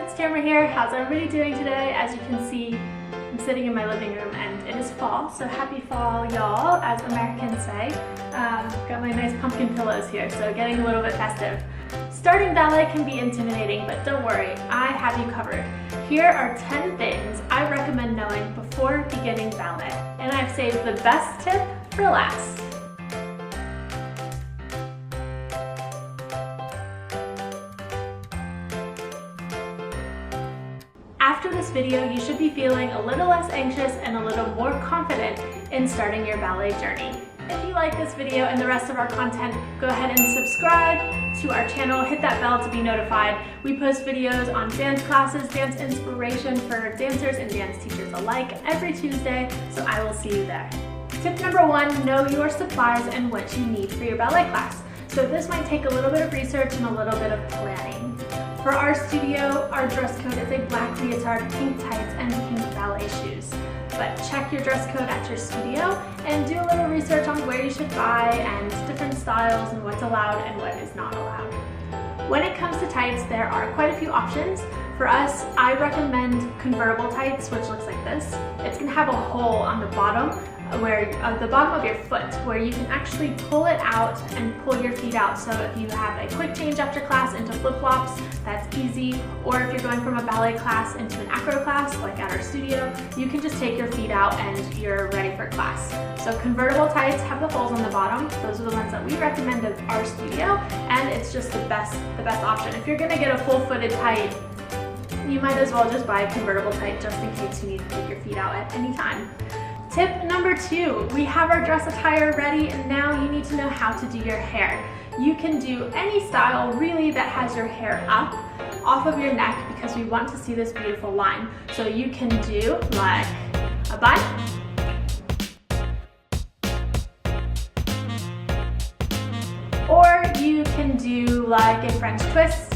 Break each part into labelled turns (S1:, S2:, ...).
S1: it's Tamara here. How's everybody doing today? As you can see, I'm sitting in my living room and it is fall, so happy fall, y'all, as Americans say. Got my nice pumpkin pillows here, so getting a little bit festive. Starting ballet can be intimidating, but don't worry, I have you covered. Here are 10 things I recommend knowing before beginning ballet, and I've saved the best tip for last. After this video, you should be feeling a little less anxious and a little more confident in starting your ballet journey. If you like this video and the rest of our content, go ahead and subscribe to our channel, hit that bell to be notified. We post videos on dance classes, dance inspiration for dancers and dance teachers alike every Tuesday, so I will see you there. Tip number 1, know your supplies and what you need for your ballet class. So this might take a little bit of research and a little bit of planning. For our studio, our dress code is a black leotard, pink tights, and pink ballet shoes. But check your dress code at your studio and do a little research on where you should buy and different styles and what's allowed and what is not allowed. When it comes to tights, there are quite a few options. For us, I recommend convertible tights, which looks like this. It's gonna have a hole on the bottom the bottom of your foot, where you can actually pull it out and pull your feet out. So if you have a quick change after class into flip-flops, that's easy. Or if you're going from a ballet class into an acro class, like at our studio, you can just take your feet out and you're ready for class. So convertible tights have the holes on the bottom. Those are the ones that we recommend at our studio, and it's just the best option. If you're gonna get a full-footed tight, you might as well just buy a convertible tight just in case you need to take your feet out at any time. Tip number 2, we have our dress attire ready, and now you need to know how to do your hair. You can do any style really that has your hair up off of your neck, because we want to see this beautiful line. So you can do like a bun, or you can do like a French twist,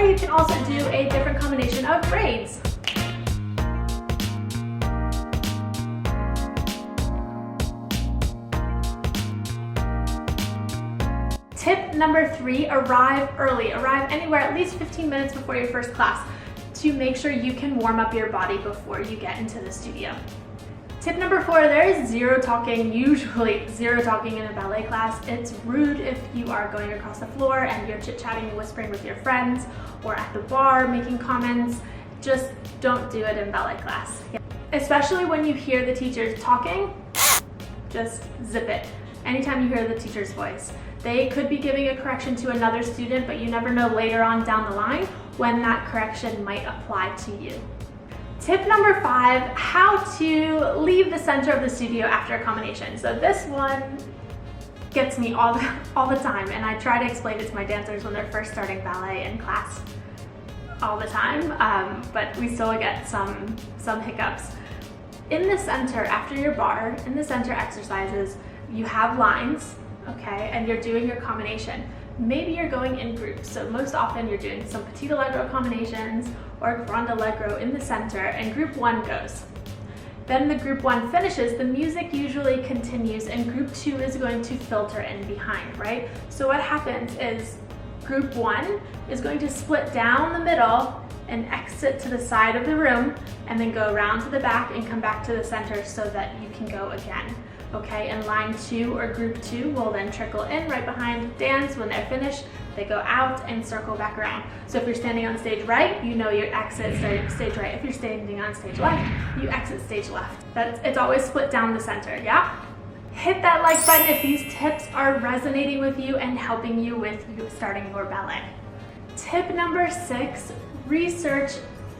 S1: you can also do a different combination of braids. Tip number 3, arrive early. Arrive anywhere at least 15 minutes before your first class to make sure you can warm up your body before you get into the studio. Tip number 4, there is zero talking, usually zero talking in a ballet class. It's rude if you are going across the floor and you're chit-chatting and whispering with your friends, or at the bar making comments. Just don't do it in ballet class. Especially when you hear the teachers talking, just zip it. Anytime you hear the teacher's voice. They could be giving a correction to another student, but you never know later on down the line when that correction might apply to you. Tip number 5, how to leave the center of the studio after a combination. So this one gets me all the time, and I try to explain it to my dancers when they're first starting ballet in class all the time, but we still get some hiccups. In the center, after your bar, in the center exercises, you have lines, okay, and you're doing your combination. Maybe you're going in groups, so most often you're doing some petit allegro combinations or grand allegro in the center, and group 1 goes. Then the group 1 finishes, the music usually continues, and group 2 is going to filter in behind, right? So what happens is group 1 is going to split down the middle and exit to the side of the room, and then go around to the back and come back to the center so that you can go again. Okay, and line 2 or group 2 will then trickle in right behind dance. When they're finished, they go out and circle back around. So if you're standing on stage right, you know you exit stage right. If you're standing on stage left, you exit stage left. It's always split down the center, yeah? Hit that like button if these tips are resonating with you and helping you with starting your ballet. Tip number 6, research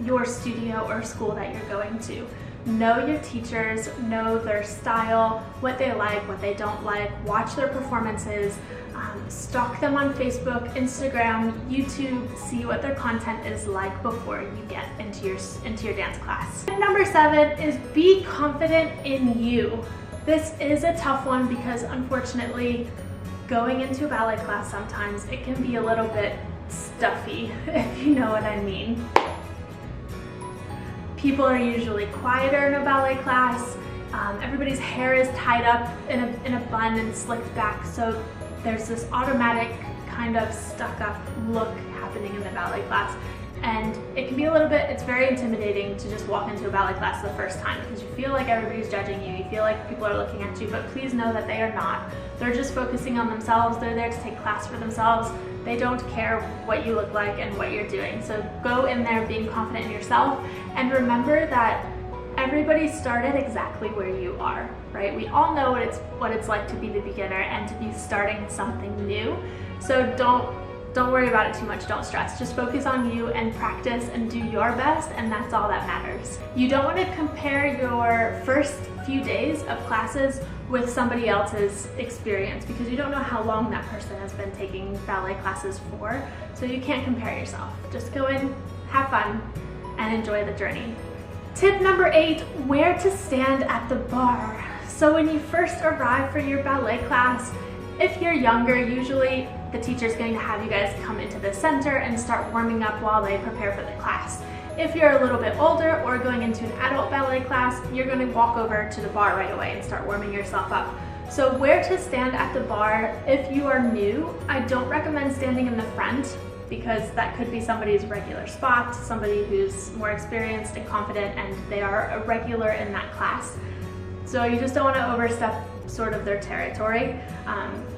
S1: your studio or school that you're going to. Know your teachers, know their style, what they like, what they don't like, watch their performances, stalk them on Facebook, Instagram, YouTube, see what their content is like before you get into your dance class. Tip number 7 is be confident in you. This is a tough one because unfortunately, going into a ballet class sometimes it can be a little bit stuffy, if you know what I mean. People are usually quieter in a ballet class. Everybody's hair is tied up in a bun and slicked back, so there's this automatic kind of stuck up look happening in the ballet class. And it can be a little bit, it's very intimidating to just walk into a ballet class the first time because you feel like everybody's judging you, you feel like people are looking at you, but please know that they are not. They're just focusing on themselves, they're there to take class for themselves. They don't care what you look like and what you're doing. So go in there being confident in yourself, and remember that everybody started exactly where you are, right? We all know what it's like to be the beginner and to be starting something new. So don't worry about it too much, don't stress. Just focus on you and practice and do your best, and that's all that matters. You don't want to compare your first few days of classes with somebody else's experience because you don't know how long that person has been taking ballet classes for, so you can't compare yourself. Just go in, have fun, and enjoy the journey. Tip number 8, where to stand at the bar. So when you first arrive for your ballet class, if you're younger, usually the teacher's going to have you guys come into the center and start warming up while they prepare for the class. If you're a little bit older or going into an adult ballet class, you're going to walk over to the bar right away and start warming yourself up. So where to stand at the bar, if you are new, I don't recommend standing in the front because that could be somebody's regular spot, somebody who's more experienced and confident and they are a regular in that class. So you just don't want to overstep sort of their territory.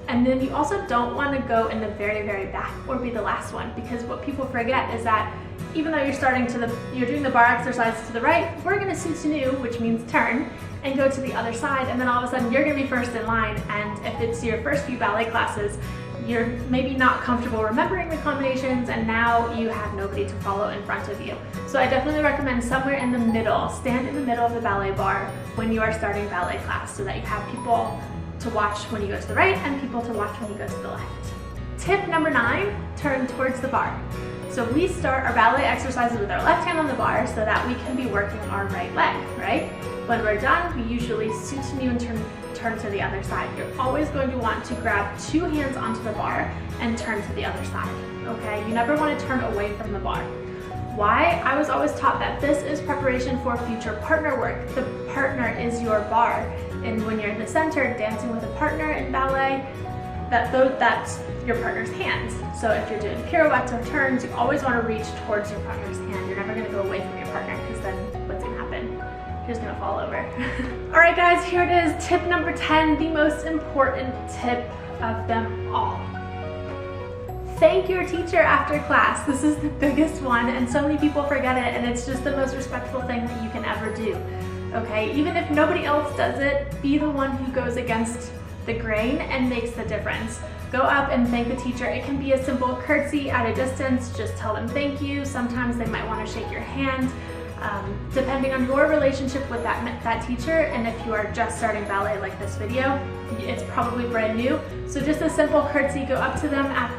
S1: And then you also don't want to go in the very, very back or be the last one, because what people forget is that even though you're doing the bar exercise to the right, we're going to soutenu, which means turn, and go to the other side, and then all of a sudden you're going to be first in line, and if it's your first few ballet classes, you're maybe not comfortable remembering the combinations, and now you have nobody to follow in front of you. So I definitely recommend somewhere in the middle. Stand in the middle of the ballet bar when you are starting ballet class so that you have people to watch when you go to the right and people to watch when you go to the left. Tip number 9, turn towards the bar. So we start our ballet exercises with our left hand on the bar so that we can be working our right leg, right? When we're done, we usually soutenu and turn to the other side. You're always going to want to grab 2 hands onto the bar and turn to the other side, okay? You never want to turn away from the bar. Why? I was always taught that this is preparation for future partner work. The partner is your bar. And when you're in the center dancing with a partner in ballet, that's your partner's hands. So if you're doing pirouettes or turns, you always want to reach towards your partner's hand. You're never going to go away from your partner because then what's going to happen? You're just going to fall over. All right, guys, here it is. Tip number 10, the most important tip of them all. Thank your teacher after class. This is the biggest one, and so many people forget it, and it's just the most respectful thing that you can ever do. Okay, even if nobody else does it, be the one who goes against the grain and makes the difference. Go up and thank the teacher. It can be a simple curtsy at a distance, just tell them thank you. Sometimes they might want to shake your hand. Depending on your relationship with that teacher, and if you are just starting ballet like this video, it's probably brand new. So just a simple curtsy, go up to them at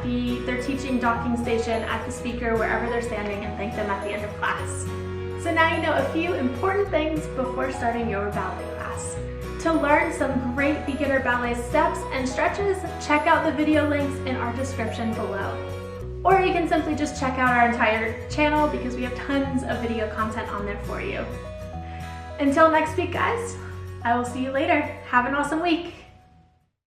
S1: their teaching docking station, at the speaker, wherever they're standing, and thank them at the end of class. So now you know a few important things before starting your ballet class. To learn some great beginner ballet steps and stretches, check out the video links in our description below. Or you can simply just check out our entire channel because we have tons of video content on there for you. Until next week, guys, I will see you later. Have an awesome week.